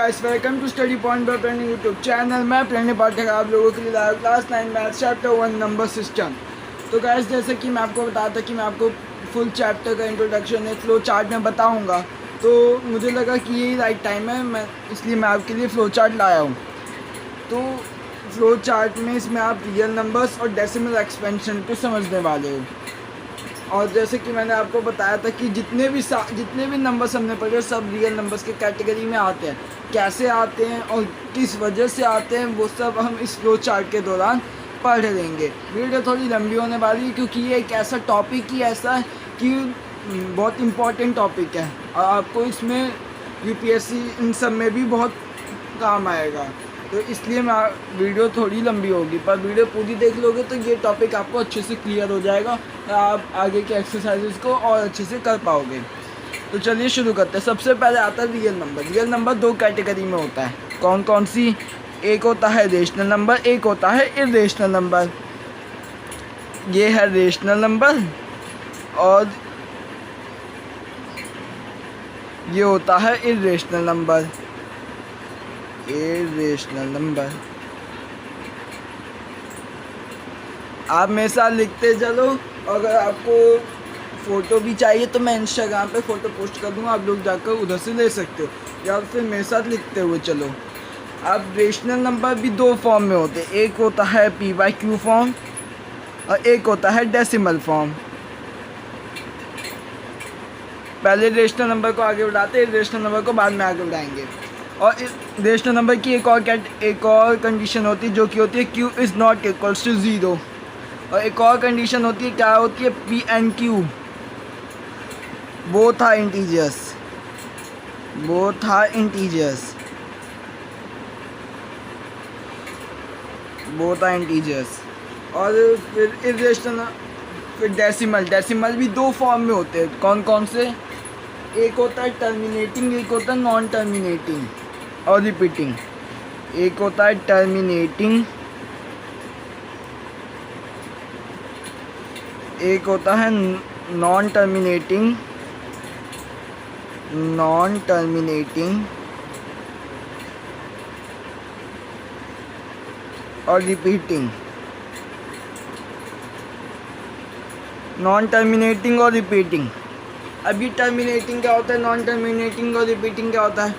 Guys, welcome to study point by Pranay YouTube channel. मैं प्रणय पाठक आप लोगों के लिए live class 9 math chapter 1 number system. तो गाइस, जैसे कि मैं आपको बताया था कि मैं आपको फुल चैप्टर का इंट्रोडक्शन एक फ्लो चार्ट में बताऊंगा, तो मुझे लगा कि यही राइट टाइम है, इसलिए मैं आपके लिए फ्लो चार्ट लाया हूँ। तो फ्लो चार्ट में इसमें आप रियल नंबर्स और डेसिमल एक्सपेंशन को समझने वाले हो। और जैसे कि मैंने आपको बताया था कि जितने भी नंबर्स हमने पढ़े सब रियल नंबर्स के कैटेगरी में आते हैं। कैसे आते हैं और किस वजह से आते हैं वो सब हम इस फ्लो चार्ट के दौरान पढ़ लेंगे। वीडियो थोड़ी लंबी होने वाली है क्योंकि ये एक ऐसा टॉपिक ही ऐसा है कि बहुत इम्पॉर्टेंट टॉपिक है और आपको इसमें यूपीएससी इन सब में भी बहुत काम आएगा। तो इसलिए मैं वीडियो थोड़ी लंबी होगी, पर वीडियो पूरी देख लोगे तो ये टॉपिक आपको अच्छे से क्लियर हो जाएगा, आप आगे के एक्सरसाइजेस को और अच्छे से कर पाओगे। तो चलिए शुरू करते हैं। सबसे पहले आता है रियल नंबर। रियल नंबर दो कैटेगरी में होता है। कौन कौन सी? एक होता है रेशनल नंबर, एक होता है इर्रेशनल नंबर। ये है रेशनल नंबर और ये होता है इर्रेशनल नंबर। इर्रेशनल नंबर आप मेरे साथ लिखते चलो। अगर आपको फ़ोटो भी चाहिए तो मैं इंस्टाग्राम पे फ़ोटो पोस्ट कर दूँगा, आप लोग जाकर उधर से ले सकते हो, या फिर मेरे साथ लिखते हुए चलो। अब रेशनल नंबर भी दो फॉर्म में होते हैं। एक होता है PQ फॉर्म और एक होता है डेसिमल फॉर्म। पहले रेशनल नंबर को आगे बढ़ाते हैं, रेशनल नंबर को बाद में आगे बढ़ाएंगे। और रेशनल नंबर की एक और कंडीशन होती है जो कि होती है Q is not equals to 0। और एक और कंडीशन होती है, क्या होती है? P and Q both are integers. और फिर इर्रेशनल, फिर डेसिमल भी दो फॉर्म में होते हैं। कौन कौन से? एक होता है टर्मिनेटिंग, एक होता है नॉन टर्मिनेटिंग और रिपीटिंग। एक होता है टर्मिनेटिंग, एक होता है नॉन टर्मिनेटिंग और रिपीटिंग। नॉन टर्मिनेटिंग और रिपीटिंग। अभी टर्मिनेटिंग क्या होता है, नॉन टर्मिनेटिंग और रिपीटिंग क्या होता है?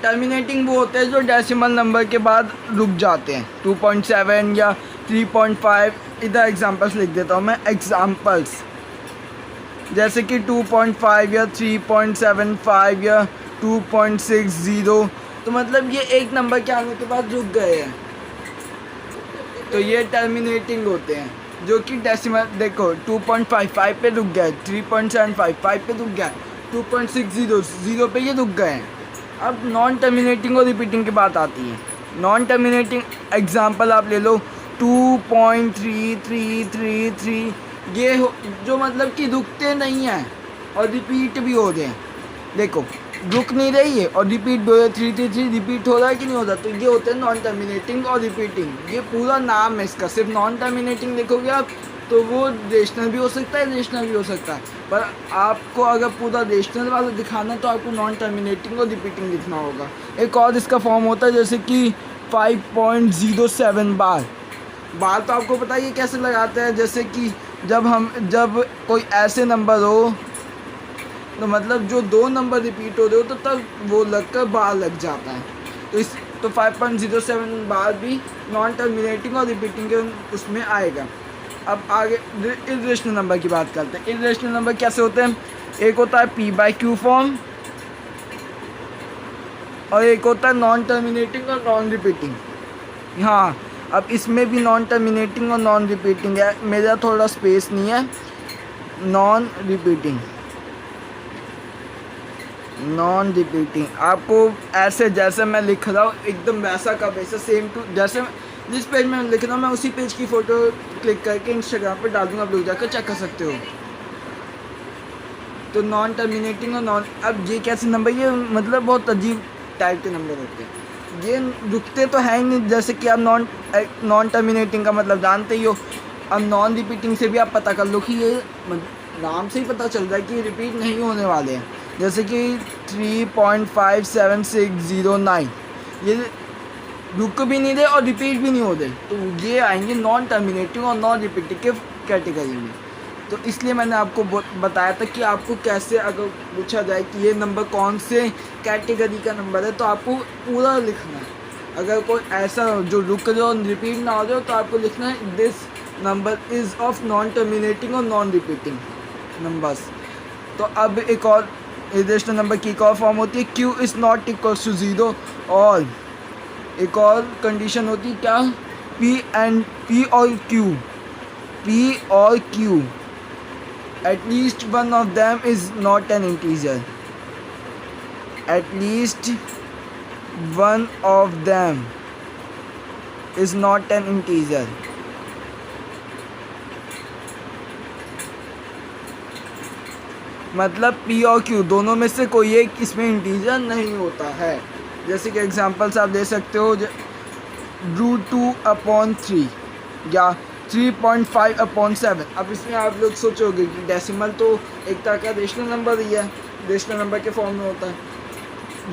टर्मिनेटिंग वो होते हैं जो डेसिमल नंबर के बाद रुक जाते हैं, 2.7 या 3.5। इधर एग्जांपल्स लिख देता हूँ मैं, एग्जांपल्स जैसे कि 2.5 या 3.75 या 2.60। तो मतलब ये एक नंबर के आने के बाद रुक गए हैं, तो ये टर्मिनेटिंग होते हैं। जो कि डेसिमल देखो 2.55 पे रुक गया, 3.755 पे रुक गया, 2.60 पे ये रुक गए हैं। अब नॉन टर्मिनेटिंग और रिपीटिंग की बात आती है। नॉन टर्मिनेटिंग एग्जांपल आप ले लो 2.3333। ये जो मतलब कि रुकते नहीं हैं और रिपीट भी हो रहे हैं। देखो रुक नहीं रही है और रिपीट भी हो रहा है, 333 रिपीट हो रहा है कि नहीं हो रहा, तो ये होते हैं नॉन टर्मिनेटिंग और रिपीटिंग। ये पूरा नाम है इसका। सिर्फ नॉन टर्मिनेटिंग देखोगे आप तो वो रेशनल भी हो सकता है, रेशनल भी हो सकता है, पर आपको अगर पूरा रेशनल वाला दिखाना है तो आपको नॉन टर्मिनेटिंग और रिपीटिंग लिखना होगा। एक और इसका फॉर्म होता है जैसे कि 5.07 बार। तो आपको पता है ये कैसे लगाते हैं? जैसे कि जब कोई ऐसे नंबर हो तो मतलब जो दो नंबर रिपीट हो रहे हो तो तब वो लगकर बार लग जाता है। तो 5.07 बार भी नॉन टर्मिनेटिंग और रिपीटिंग के उसमें आएगा। अब आगे इर्रेशनल नंबर की बात करते हैं। इर्रेशनल नंबर कैसे होते हैं? एक होता है PQ फॉर्म और एक होता है नॉन टर्मिनेटिंग और नॉन रिपीटिंग। हाँ, अब इसमें भी नॉन टर्मिनेटिंग और नॉन रिपीटिंग है, मेरा थोड़ा स्पेस नहीं है। नॉन रिपीटिंग आपको ऐसे जैसे मैं लिख रहा हूँ एकदम वैसा का वैसा सेम टू, जैसे जिस पेज में लिख रहा हूँ मैं उसी पेज की फ़ोटो क्लिक करके इंस्टाग्राम पर डाल दूँगा, आप लोग जाकर चेक कर सकते हो। तो नॉन टर्मिनेटिंग और नॉन, अब ये कैसे नंबर, ये मतलब बहुत अजीब टाइप के नंबर होते हैं। ये रुकते तो है ही नहीं, जैसे कि आप नॉन टर्मिनेटिंग का मतलब जानते ही हो। अब नॉन रिपीटिंग से भी आप पता कर लो कि ये नाम से ही पता चल रहा है कि रिपीट नहीं होने वाले हैं। जैसे कि 3.57609, ये रुक भी नहीं दे और रिपीट भी नहीं हो दे, तो ये आएंगे नॉन टर्मिनेटिंग और नॉन रिपीटिव कैटेगरी में। तो इसलिए मैंने आपको बताया था कि आपको कैसे, अगर पूछा जाए कि ये नंबर कौन से कैटेगरी का नंबर है, तो आपको पूरा लिखना है। अगर कोई ऐसा जो रुक जाए और रिपीट ना हो जाए, तो आपको लिखना है this number is of non terminating और नॉन रिपीटिंग नंबर्स। तो अब एक और इरेशनल नंबर की एक और फॉर्म होती है, q is not equals to 0, और एक और कंडीशन होती है क्या, p और q at least one of them is not an integer, at least one of them is not an integer। मतलब p और q दोनों में से कोई एक इसमें इंटीजर नहीं होता है। जैसे कि एग्जांपल्स आप दे सकते हो, √2/3 या 3.5/7। अब इसमें आप लोग सोचोगे कि डेसिमल तो एक तरह का रेशनल नंबर ही है, रेशनल नंबर के फॉर्म में होता है।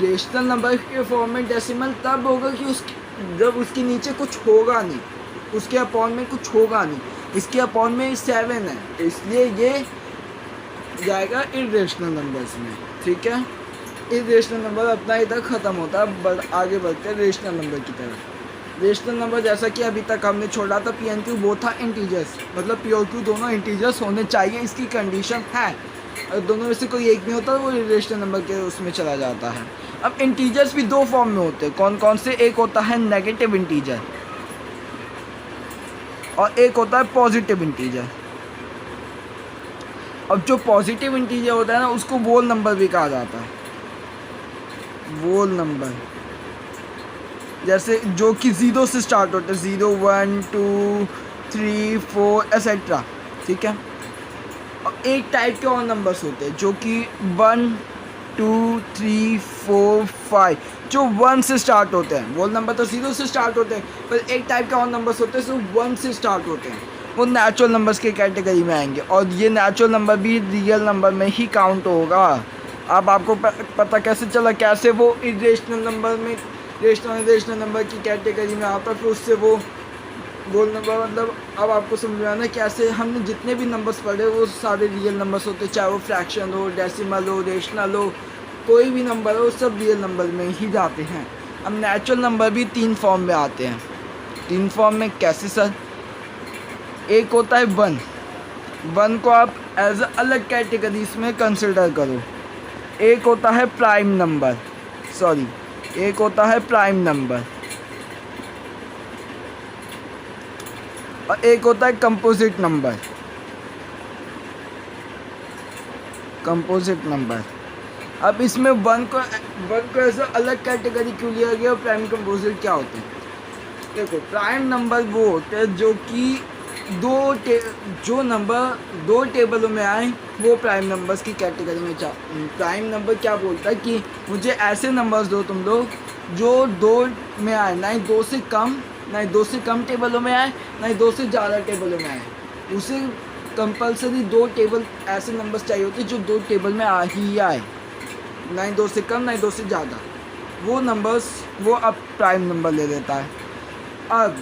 रेशनल नंबर के फॉर्म में डेसिमल तब होगा कि जब उसके नीचे कुछ होगा नहीं, उसके अपॉन में कुछ होगा नहीं। इसके अपॉन में 7 है, तो इसलिए ये जाएगा इरेशनल नंबर्स में। ठीक है, इरेशनल नंबर अपना इधर ख़त्म होता है, आगे बढ़ते हैं रेशनल नंबर की तरफ। रेशनल नंबर जैसा कि अभी तक हमने छोड़ा था, p एंड q वो था इंटीजर्स, मतलब p और q दोनों इंटीजर्स होने चाहिए, इसकी कंडीशन है। अगर दोनों में से कोई एक नहीं होता, वो रेशनल नंबर के उसमें चला जाता है। अब इंटीजर्स भी दो फॉर्म में होते हैं, कौन कौन से, एक होता है नेगेटिव इंटीजर और एक होता है पॉजिटिव इंटीजर। अब जो पॉजिटिव इंटीजर होता है ना, उसको वोल नंबर भी कहा जाता है, वोल नंबर, जैसे जो कि 0 से स्टार्ट होते हैं, 0 1 2 3 4 एक्सेट्रा। ठीक है, और एक टाइप के और नंबर्स होते हैं जो कि 1 2 3 4 5 जो 1 से स्टार्ट होते हैं। वोल नंबर तो 0 से स्टार्ट होते हैं, पर एक टाइप के और नंबर्स होते हैं जो 1 से स्टार्ट होते हैं, वो नेचुरल नंबर्स के कैटेगरी में आएंगे। और ये नेचुरल नंबर भी रियल नंबर में ही काउंट होगा। अब आपको पता कैसे चला, कैसे वो इरेशनल नंबर में रेशनल नंबर की कैटेगरी में आता, फिर उससे वो वोल नंबर, मतलब अब आपको समझ में आना कैसे हमने जितने भी नंबर्स पढ़े वो सारे रियल नंबर्स होते हैं, चाहे वो फ्रैक्शन हो, डेसिमल हो, रेशनल हो, कोई भी नंबर हो, सब रियल नंबर में ही जाते हैं। अब नेचुरल नंबर भी 3 फॉर्म में आते हैं। 3 फॉर्म में कैसे सर? एक होता है 1 को आप एज अ अलग कैटेगरीज में कंसिडर करो। एक होता है प्राइम नंबर, एक होता है प्राइम नंबर, और एक होता है कंपोजिट नंबर। अब इसमें 1 को ऐसा अलग कैटेगरी क्यों लिया गया, और प्राइम कंपोजिट क्या होते हैं? देखो, प्राइम नंबर वो होते हैं जो कि जो नंबर 2 टेबलों में आए, वो प्राइम नंबर्स की कैटेगरी में प्राइम नंबर क्या बोलता है कि मुझे ऐसे नंबर्स दो तुम लोग जो 2 में आए, ना ही 2 से कम, ना ही 2 से कम टेबलों में आए, ना ही 2 से ज़्यादा टेबलों में आए। उसे कंपलसरी 2 टेबल ऐसे नंबर्स चाहिए होते जो 2 टेबल में आ ही आए, ना ही 2 से कम, ना ही 2 से ज़्यादा। वो नंबर्स वो अब प्राइम नंबर ले लेता है। अब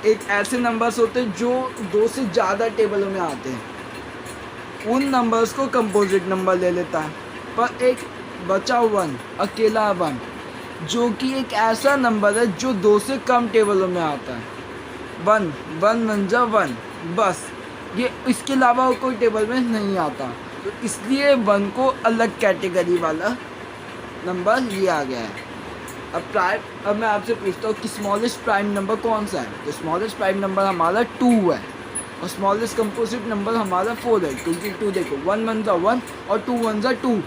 एक ऐसे नंबर्स होते हैं जो 2 से ज़्यादा टेबलों में आते हैं, उन नंबर्स को कंपोजिट नंबर ले लेता है। पर एक बचा 1, अकेला 1, जो कि एक ऐसा नंबर है जो 2 से कम टेबलों में आता है। 1 1 बस, ये इसके अलावा कोई टेबल में नहीं आता, तो इसलिए 1 को अलग कैटेगरी वाला नंबर लिया गया है। अब मैं आपसे पूछता हूँ कि स्मॉलेस्ट प्राइम नंबर कौन सा है? तो स्मॉलेस्ट प्राइम नंबर हमारा 2 है, और स्मॉलेस्ट कंपोजिट नंबर हमारा 4 है, क्योंकि 2 देखो 1 1 और 2 1 2,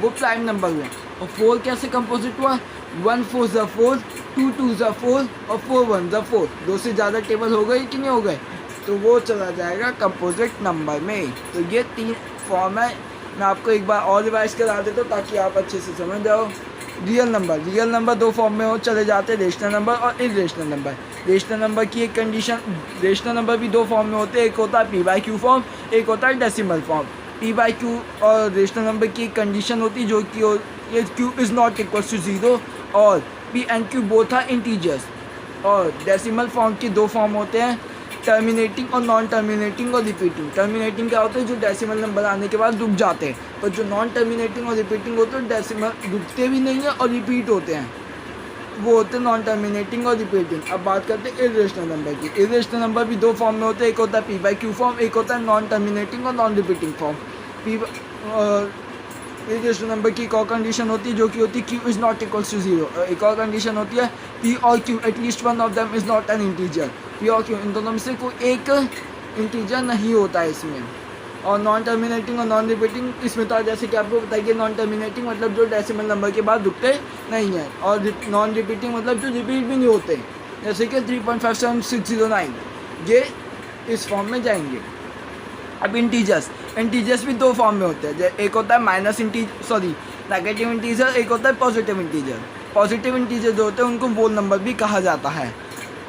वो प्राइम नंबर हुआ। और 4 कैसे कंपोजिट हुआ? 1 4 4, 2 2 4 और 4 1 4। 2 से ज़्यादा टेबल हो गए कि नहीं हो गए, तो वो चला जाएगा कंपोजिट नंबर में। तो ये 3 फॉर्म है। मैं आपको एक बार और रिवाइज करा देता हूँ ताकि आप अच्छे से समझ जाओ। रियल नंबर 2 फॉर्म में हो चले जाते हैं, रेशनल नंबर और इरेशनल नंबर। रेशनल नंबर की एक कंडीशन, रेशनल नंबर भी 2 फॉर्म में होते हैं, एक होता है p/q फॉर्म, एक होता है डेसिमल फॉर्म। p/q और रेशनल नंबर की एक कंडीशन होती है जो कि ये q is not equal to 0 और p and q both are integers. और डेसिमल फॉर्म के दो फॉर्म होते हैं, टर्मिनेटिंग और नॉन टर्मिनेटिंग और रिपीटिंग। टर्मिनेटिंग क्या होता है, जो डेसिमल नंबर आने के बाद रुक जाते हैं, और जो नॉन टर्मिनेटिंग और रिपीटिंग होते हैं डेसिमल रुकते भी नहीं हैं और रिपीट होते हैं, वो होते हैं नॉन टर्मिनेटिंग और रिपीटिंग। अब बात करते हैं इर्रेशनल नंबर की। इर्रेशनल नंबर भी दो फॉर्म में होते हैं, एक होता है पी बाई क्यू फॉर्म, एक होता है नॉन टर्मिनेटिंग और non repeating form. Irrational number की एक और कंडीशन होती है जो कि होती है Q is not equals to 0। एक और कंडीशन होती है पी और Q at least one of them is not an integer. P और क्यू इन दोनों में से कोई एक इंटीजर नहीं होता है इसमें। और नॉन टर्मिनेटिंग और नॉन रिपीटिंग इसमें तो जैसे कि आपको बताइए, नॉन टर्मिनेटिंग मतलब जो डेसिमल नंबर के बाद रुकते नहीं हैं, और नॉन रिपीटिंग मतलब जो रिपीट भी नहीं होते, जैसे कि 3.57609, ये इस फॉर्म में जाएंगे। अब इंटीजर्स भी दो फॉर्म में होते हैं, एक होता है नेगेटिव इंटीजर, एक होता है पॉजिटिव इंटीजर। पॉजिटिव इंटीजर जो होते हैं उनको वोल नंबर भी कहा जाता है।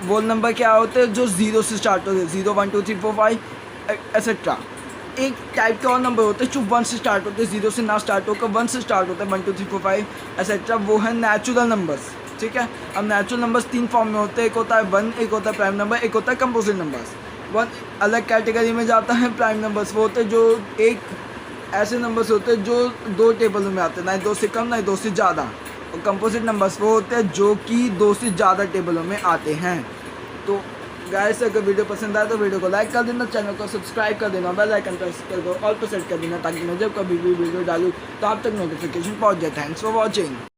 वोल नंबर क्या होते हैं, जो 0 से स्टार्ट होते हैं, 0 1 2 3 4 5 एक्सेट्रा। एक टाइप के और नंबर होते हैं जो 1 से स्टार्ट होते हैं, 0 से ना स्टार्ट होकर 1 से स्टार्ट होता है, 1 2 3 4 5 एक्सेट्रा, वो है नेचुरल नंबर्स। ठीक है, अब नेचुरल नंबर्स तीन फॉर्म में होते हैं, एक होता है 1, एक होता है प्राइम नंबर, एक होता है कंपोजिट नंबर्स। 1 अलग कैटेगरी में जाता है। प्राइम नंबर्स वो होते हैं जो एक ऐसे नंबर्स होते हैं जो दो टेबलों में आते हैं, ना 2 से कम ना 2 से ज़्यादा। और कंपोजिट नंबर्स वो होते हैं जो कि 2 से ज़्यादा टेबलों में आते हैं। तो गाइस, अगर वीडियो पसंद आए तो वीडियो को लाइक कर देना, चैनल को सब्सक्राइब कर देना, बेल आइकन प्रेस कर दो, ऑल पर सेट कर देना, ताकि मैं जब कभी भी वीडियो डालूँ तो आप तक नोटिफिकेशन पहुंच जाए। Thanks for watching.